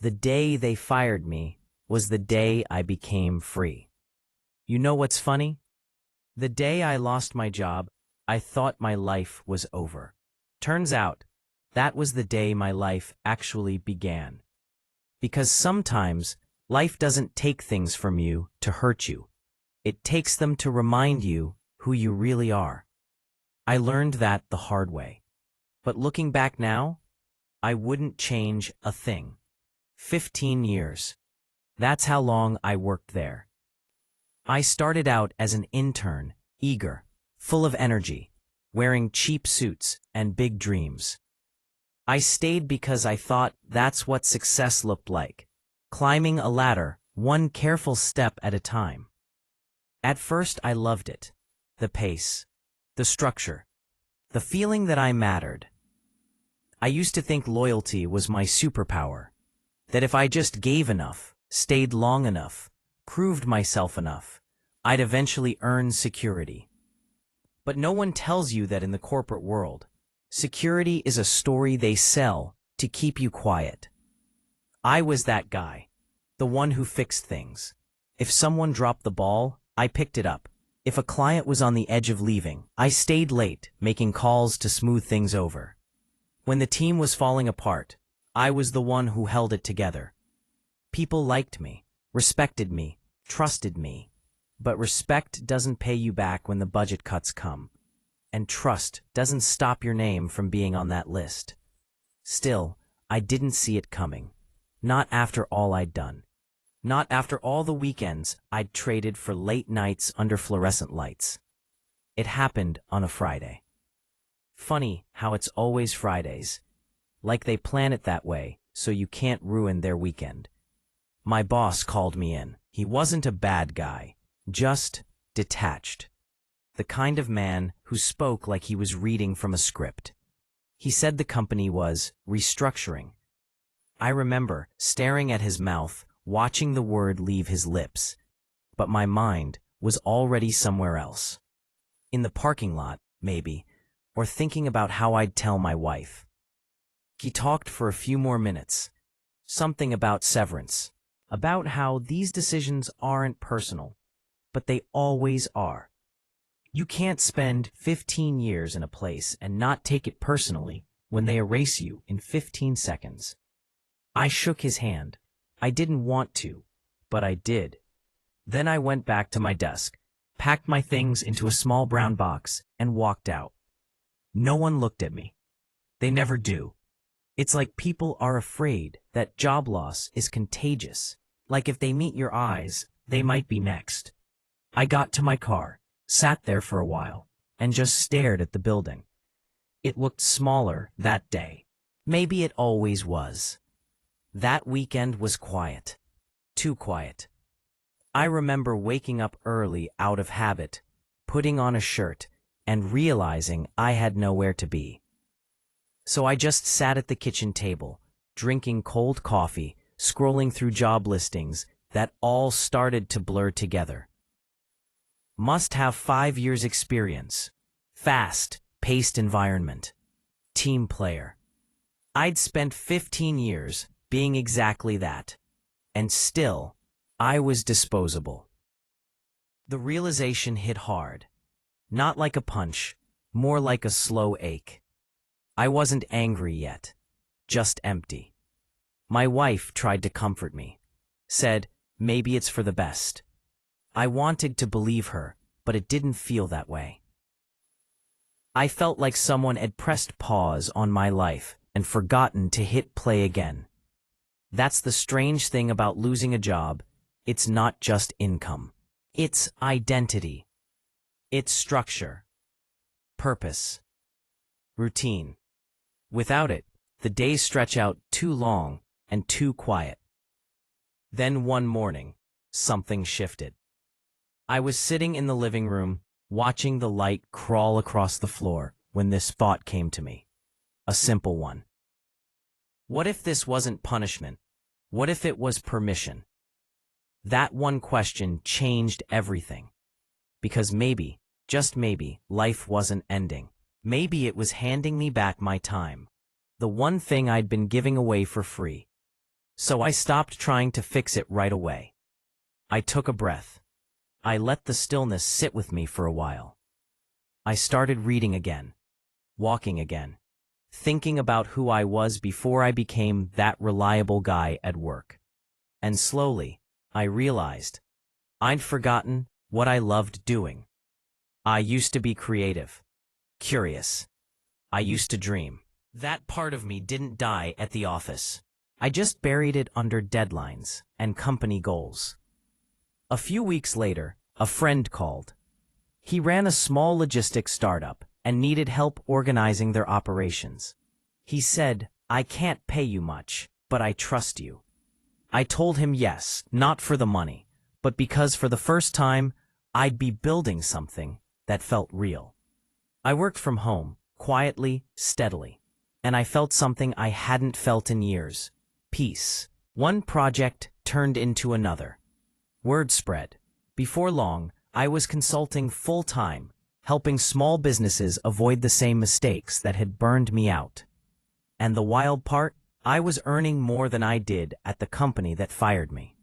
The day they fired me was the day I became free. You know what's funny? The day I lost my job, I thought my life was over. Turns out, that was the day my life actually began. Because sometimes, life doesn't take things from you to hurt you. It takes them to remind you who you really are. I learned that the hard way. But looking back now, I wouldn't change a thing. 15 years. That's how long I worked there. I started out as an intern, eager, full of energy, wearing cheap suits and big dreams. I stayed because I thought that's what success looked like, climbing a ladder, one careful step at a time. At first I loved it, the pace, the structure, the feeling that I mattered. I used to think loyalty was my superpower, that if I just gave enough, stayed long enough, proved myself enough, I'd eventually earn security. But no one tells you that in the corporate world, security is a story they sell to keep you quiet. I was that guy, the one who fixed things. If someone dropped the ball, I picked it up. If a client was on the edge of leaving, I stayed late, making calls to smooth things over. When the team was falling apart, I was the one who held it together. People liked me, respected me, trusted me. But respect doesn't pay you back when the budget cuts come. And trust doesn't stop your name from being on that list. Still, I didn't see it coming. Not after all I'd done. Not after all the weekends I'd traded for late nights under fluorescent lights. It happened on a Friday. Funny how it's always Fridays. Like they plan it that way so you can't ruin their weekend. My boss called me in. He wasn't a bad guy, just detached. The kind of man who spoke like he was reading from a script. He said the company was restructuring. I remember staring at his mouth, watching the word leave his lips, but my mind was already somewhere else. In the parking lot, maybe, or thinking about how I'd tell my wife. He talked for a few more minutes. Something about severance, about how these decisions aren't personal, but they always are. You can't spend 15 years in a place and not take it personally when they erase you in 15 seconds. I shook his hand. I didn't want to, but I did. Then I went back to my desk, packed my things into a small brown box, and walked out. No one looked at me. They never do. It's like people are afraid that job loss is contagious. Like if they meet your eyes, they might be next. I got to my car, sat there for a while, and just stared at the building. It looked smaller that day. Maybe it always was. That weekend was quiet. Too quiet. I remember waking up early out of habit, putting on a shirt, and realizing I had nowhere to be. So I just sat at the kitchen table, drinking cold coffee, scrolling through job listings that all started to blur together. Must have 5 years experience. Fast-paced environment. Team player. I'd spent 15 years being exactly that. And still, I was disposable. The realization hit hard. Not like a punch, more like a slow ache. I wasn't angry yet, just empty. My wife tried to comfort me, said, maybe it's for the best. I wanted to believe her, but it didn't feel that way. I felt like someone had pressed pause on my life and forgotten to hit play again. That's the strange thing about losing a job. It's not just income. It's identity. It's structure. Purpose. Routine. Without it, the days stretch out too long and too quiet. Then one morning, something shifted. I was sitting in the living room, watching the light crawl across the floor when this thought came to me. A simple one. What if this wasn't punishment? What if it was permission? That one question changed everything. Because maybe, just maybe, life wasn't ending. Maybe it was handing me back my time. The one thing I'd been giving away for free. So I stopped trying to fix it right away. I took a breath. I let the stillness sit with me for a while. I started reading again, walking again, thinking about who I was before I became that reliable guy at work. And slowly, I realized I'd forgotten what I loved doing. I used to be creative, curious. I used to dream. That part of me didn't die at the office. I just buried it under deadlines and company goals. A few weeks later, a friend called. He ran a small logistics startup and needed help organizing their operations. He said, "I can't pay you much, but I trust you." I told him yes, not for the money, but because for the first time, I'd be building something that felt real. I worked from home, quietly, steadily, and I felt something I hadn't felt in years: peace. One project turned into another. Word spread. Before long, I was consulting full-time, helping small businesses avoid the same mistakes that had burned me out. And the wild part, I was earning more than I did at the company that fired me.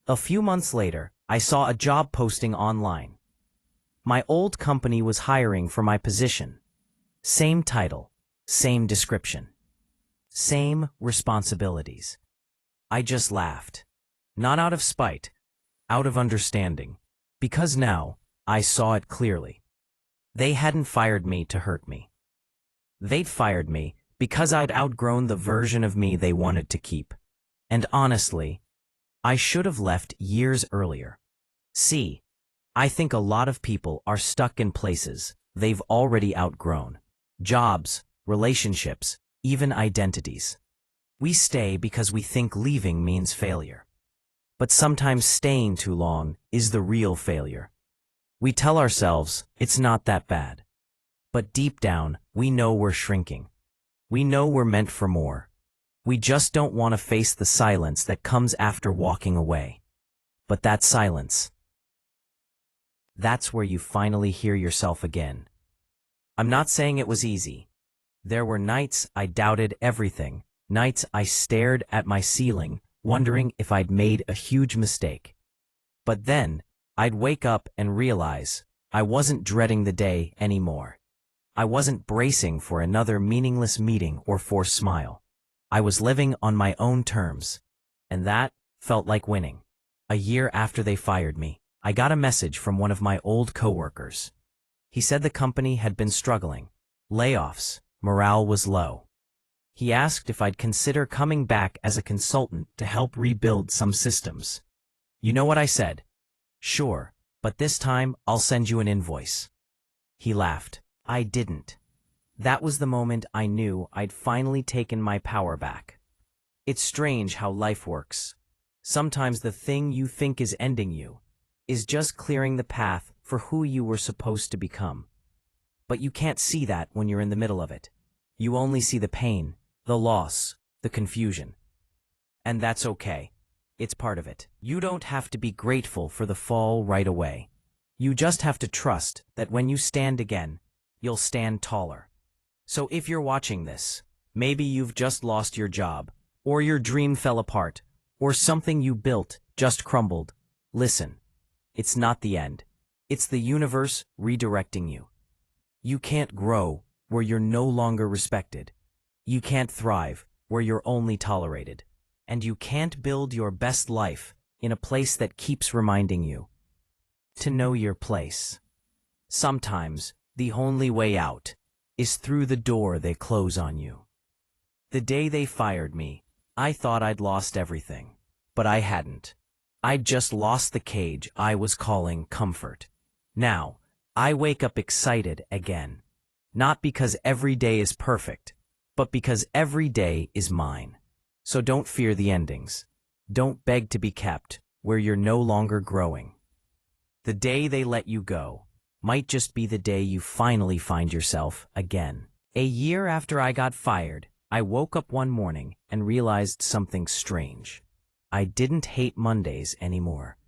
A few months later, I saw a job posting online. My old company was hiring for my position. Same title, same description, same responsibilities. I just laughed. Not out of spite, out of understanding. Because now, I saw it clearly. They hadn't fired me to hurt me. They'd fired me because I'd outgrown the version of me they wanted to keep. And honestly, I should have left years earlier. See, I think a lot of people are stuck in places they've already outgrown. Jobs, relationships, even identities. We stay because we think leaving means failure. But sometimes staying too long is the real failure. We tell ourselves it's not that bad. But deep down, we know we're shrinking. We know we're meant for more. We just don't want to face the silence that comes after walking away. But that silence, that's where you finally hear yourself again. I'm not saying it was easy. There were nights I doubted everything, nights I stared at my ceiling, wondering if I'd made a huge mistake. But then, I'd wake up and realize I wasn't dreading the day anymore. I wasn't bracing for another meaningless meeting or forced smile. I was living on my own terms, and that felt like winning. A year after they fired me, I got a message from one of my old coworkers. He said the company had been struggling. Layoffs, morale was low. He asked if I'd consider coming back as a consultant to help rebuild some systems. You know what I said? Sure, but this time I'll send you an invoice. He laughed. I didn't. That was the moment I knew I'd finally taken my power back. It's strange how life works. Sometimes the thing you think is ending you is just clearing the path for who you were supposed to become. But you can't see that when you're in the middle of it. You only see the pain, the loss, the confusion. And that's okay. It's part of it. You don't have to be grateful for the fall right away. You just have to trust that when you stand again, you'll stand taller. So if you're watching this, maybe you've just lost your job, or your dream fell apart, or something you built just crumbled. Listen, it's not the end. It's the universe redirecting you. You can't grow where you're no longer respected. You can't thrive where you're only tolerated. And you can't build your best life in a place that keeps reminding you to know your place. Sometimes the only way out is through the door they close on you. The day they fired me, I thought I'd lost everything, but I hadn't. I'd just lost the cage I was calling comfort. Now, I wake up excited again, not because every day is perfect, but because every day is mine. So don't fear the endings. Don't beg to be kept where you're no longer growing. The day they let you go might just be the day you finally find yourself again. A year after I got fired, I woke up one morning and realized something strange. I didn't hate Mondays anymore.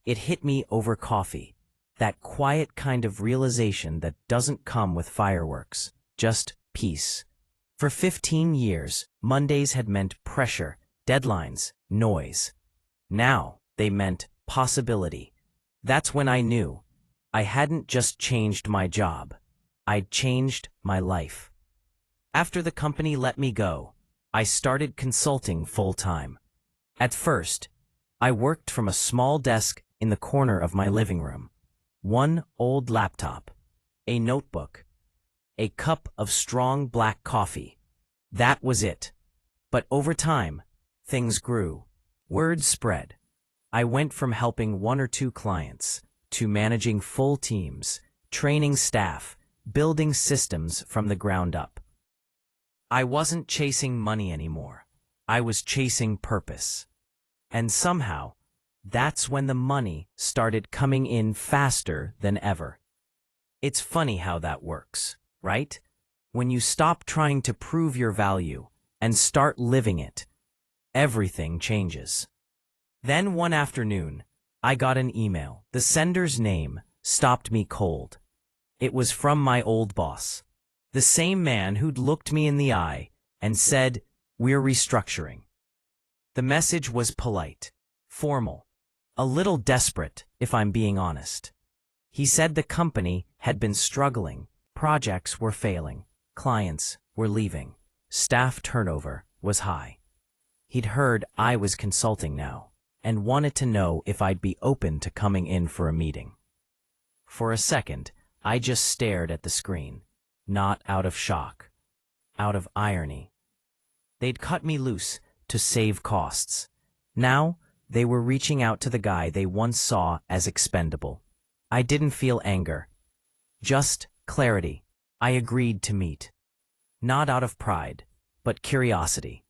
It hit me over coffee, that quiet kind of realization that doesn't come with fireworks, just peace. For 15 years, Mondays had meant pressure deadlines, noise. Now they meant possibility. That's when I knew I hadn't just changed my job. I'd changed my life. After the company let me go, I started consulting full-time. At first, I worked from a small desk in the corner of my living room. One old laptop, a notebook, a cup of strong black coffee. That was it. But over time, things grew. Word spread. I went from helping one or two clients to managing full teams, training staff, building systems from the ground up. I wasn't chasing money anymore. I was chasing purpose. And somehow, that's when the money started coming in faster than ever. It's funny how that works, right? When you stop trying to prove your value and start living it, everything changes. Then one afternoon, I got an email. The sender's name stopped me cold. It was from my old boss, the same man who'd looked me in the eye and said, "We're restructuring." The message was polite, formal, a little desperate, if I'm being honest. He said the company had been struggling, projects were failing, clients were leaving, staff turnover was high. He'd heard I was consulting now and wanted to know if I'd be open to coming in for a meeting. For a second, I just stared at the screen, not out of shock, out of irony. They'd cut me loose to save costs. Now, they were reaching out to the guy they once saw as expendable. I didn't feel anger, just clarity. I agreed to meet. Not out of pride, but curiosity.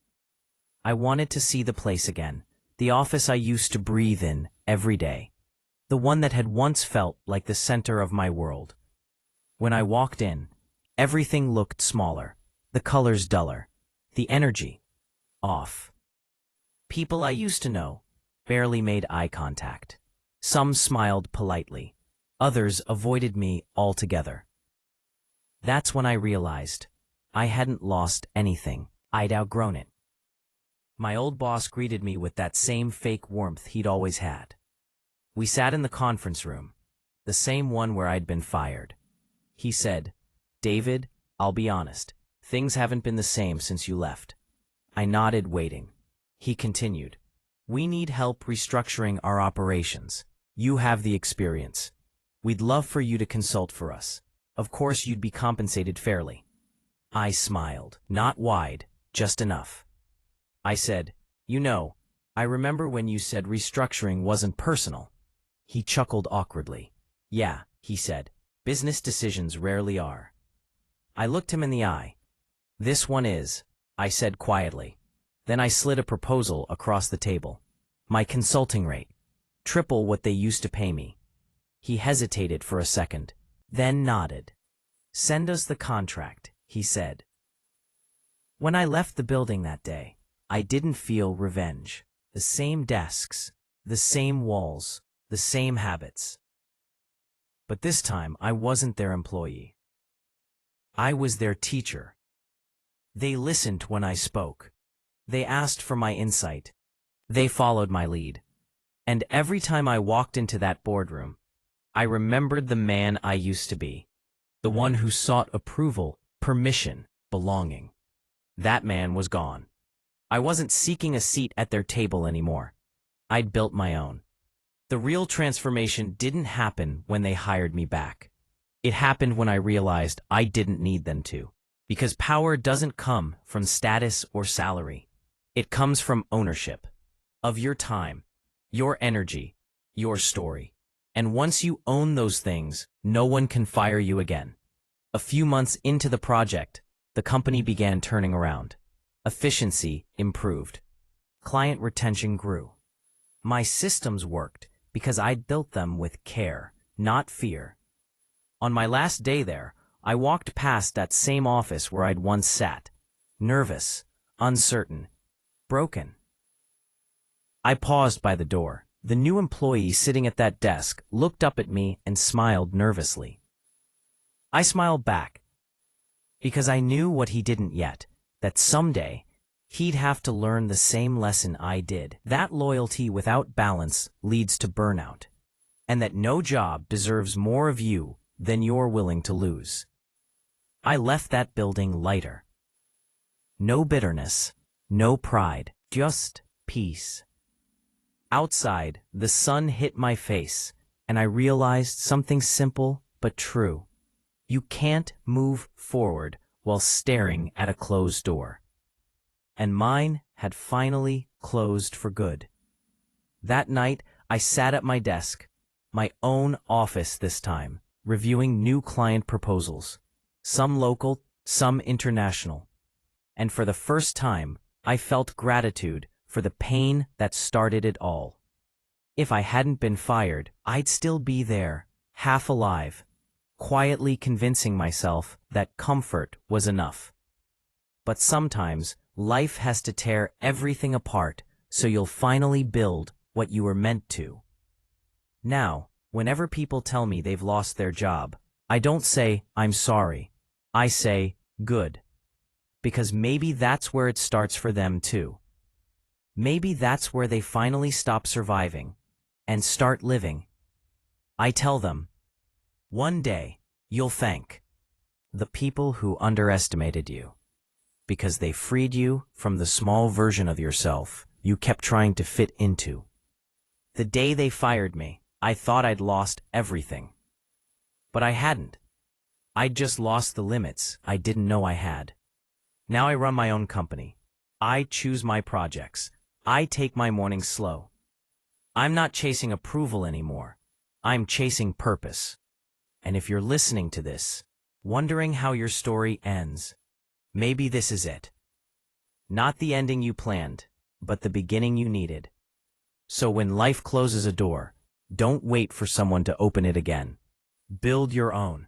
I wanted to see the place again, the office I used to breathe in every day, the one that had once felt like the center of my world. When I walked in, everything looked smaller, the colors duller, the energy off. People I used to know barely made eye contact. Some smiled politely, others avoided me altogether. That's when I realized I hadn't lost anything. I'd outgrown it. My old boss greeted me with that same fake warmth he'd always had. We sat in the conference room, the same one where I'd been fired. He said, "David, I'll be honest, things haven't been the same since you left." I nodded, waiting. He continued, "We need help restructuring our operations. You have the experience. We'd love for you to consult for us. Of course, you'd be compensated fairly." I smiled, not wide, just enough. I said, I remember when you said restructuring wasn't personal." He chuckled awkwardly. "Yeah," he said, "business decisions rarely are." I looked him in the eye. "This one is," I said quietly. Then I slid a proposal across the table. "My consulting rate, triple what they used to pay me." He hesitated for a second, then nodded. "Send us the contract," he said. When I left the building that day, I didn't feel revenge. The same desks, the same walls, the same habits. But this time, I wasn't their employee. I was their teacher. They listened when I spoke. They asked for my insight. They followed my lead. And every time I walked into that boardroom, I remembered the man I used to be. The one who sought approval, permission, belonging. That man was gone. I wasn't seeking a seat at their table anymore. I'd built my own. The real transformation didn't happen when they hired me back. It happened when I realized I didn't need them to. Because power doesn't come from status or salary. It comes from ownership of your time, your energy, your story. And once you own those things, no one can fire you again. A few months into the project, the company began turning around. Efficiency improved. Client retention grew. My systems worked because I'd built them with care, not fear. On my last day there, I walked past that same office where I'd once sat, nervous, uncertain, broken. I paused by the door. The new employee sitting at that desk looked up at me and smiled nervously. I smiled back, because I knew what he didn't yet, that someday he'd have to learn the same lesson I did. That loyalty without balance leads to burnout, and that no job deserves more of you than you're willing to lose. I left that building lighter. No bitterness, no pride, just peace. Outside, the sun hit my face, and I realized something simple but true. You can't move forward while staring at a closed door. And mine had finally closed for good. That night, I sat at my desk, my own office this time, reviewing new client proposals, some local, some international. And for the first time, I felt gratitude for the pain that started it all. If I hadn't been fired, I'd still be there, half alive, quietly convincing myself that comfort was enough. But sometimes, life has to tear everything apart so you'll finally build what you were meant to. Now, whenever people tell me they've lost their job, I don't say, "I'm sorry." I say, "Good." Because maybe that's where it starts for them too. Maybe that's where they finally stop surviving and start living. I tell them, one day, you'll thank the people who underestimated you, because they freed you from the small version of yourself you kept trying to fit into. The day they fired me, I thought I'd lost everything. But I hadn't. I'd just lost the limits I didn't know I had. Now I run my own company. I choose my projects. I take my mornings slow. I'm not chasing approval anymore. I'm chasing purpose. And if you're listening to this, wondering how your story ends, maybe this is it. Not the ending you planned, but the beginning you needed. So when life closes a door, don't wait for someone to open it again. Build your own.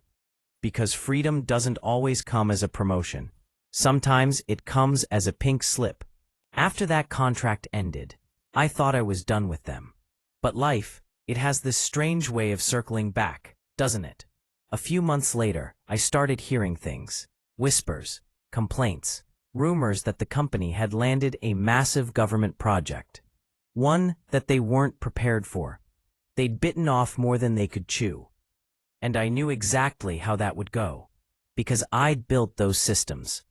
Because freedom doesn't always come as a promotion. Sometimes it comes as a pink slip. After that contract ended, I thought I was done with them. But life, it has this strange way of circling back, doesn't it? A few months later, I started hearing things. Whispers, complaints, rumors that the company had landed a massive government project. One that they weren't prepared for. They'd bitten off more than they could chew. And I knew exactly how that would go. Because I'd built those systems.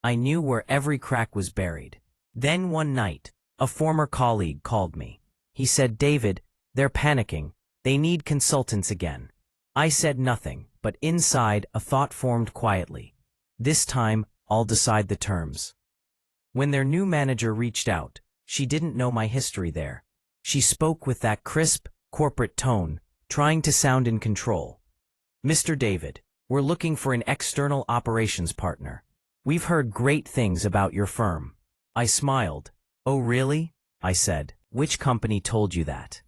I knew where every crack was buried. Then one night, a former colleague called me. He said, "David, they're panicking. They need consultants again." I said nothing, but inside a thought formed quietly. This time, I'll decide the terms. When their new manager reached out, she didn't know my history there. She spoke with that crisp, corporate tone, trying to sound in control. "Mr. David, we're looking for an external operations partner. We've heard great things about your firm." I smiled. "Oh, really?" I said. "Which company told you that?"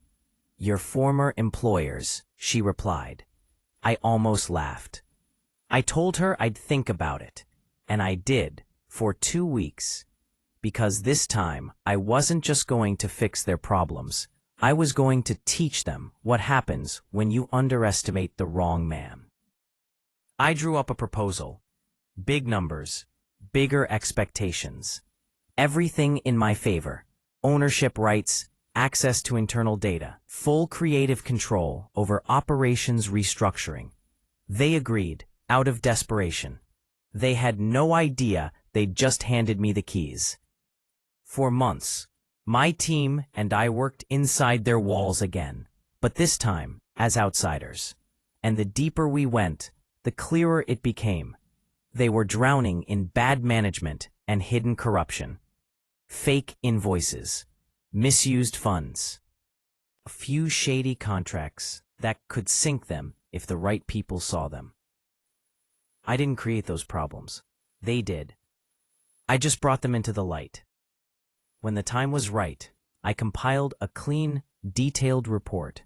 "Your former employers," she replied. I almost laughed. I told her I'd think about it, and I did, for 2 weeks. Because this time, I wasn't just going to fix their problems. I was going to teach them what happens when you underestimate the wrong man. I drew up a proposal. Big numbers, bigger expectations. Everything in my favor. Ownership rights, access to internal data, full creative control over operations restructuring. They agreed, out of desperation. They had no idea they'd just handed me the keys. For months, my team and I worked inside their walls again, but this time as outsiders. And the deeper we went, the clearer it became. They were drowning in bad management and hidden corruption. Fake invoices, misused funds, a few shady contracts that could sink them if the right people saw them. I didn't create those problems. They did. I just brought them into the light. When the time was right, I compiled a clean, detailed report.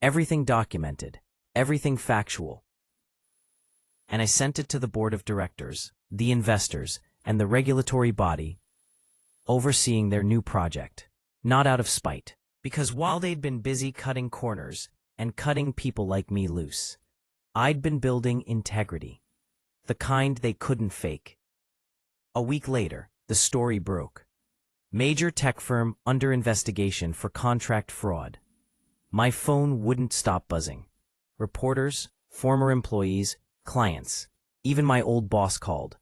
Everything documented, everything factual. And I sent it to the board of directors, the investors, and the regulatory body overseeing their new project. Not out of spite, because while they'd been busy cutting corners and cutting people like me loose, I'd been building integrity, the kind they couldn't fake. A week later, the story broke. Major tech firm under investigation for contract fraud. My phone wouldn't stop buzzing. Reporters, former employees, clients, even my old boss called.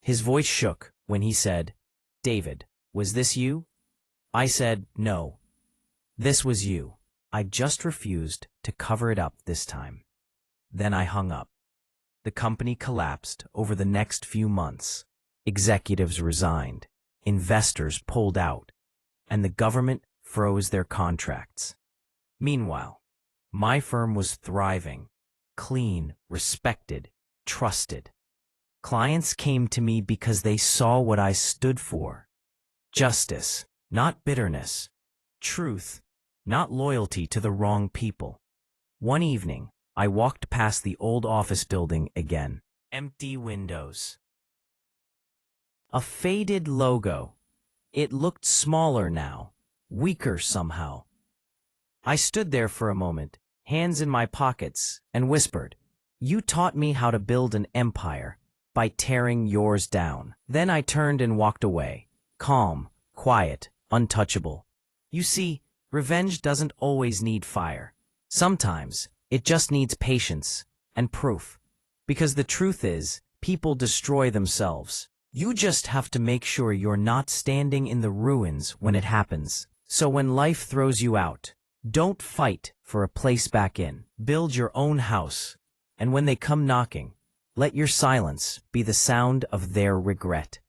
His voice shook when he said, "David, was this you?" I said, "No, this was you." I just refused to cover it up this time. Then I hung up. The company collapsed over the next few months. Executives resigned, investors pulled out, and the government froze their contracts. Meanwhile, my firm was thriving, clean, respected, trusted. Clients came to me because they saw what I stood for. Justice, not bitterness. Truth, not loyalty to the wrong people. One evening, I walked past the old office building again. Empty windows. A faded logo. It looked smaller now, weaker somehow. I stood there for a moment, hands in my pockets, and whispered, "You taught me how to build an empire by tearing yours down." Then I turned and walked away, calm, quiet, untouchable. You see, revenge doesn't always need fire. Sometimes it just needs patience and proof. Because the truth is, people destroy themselves. You just have to make sure you're not standing in the ruins when it happens. So when life throws you out, don't fight for a place back in. Build your own house. And when they come knocking, let your silence be the sound of their regret.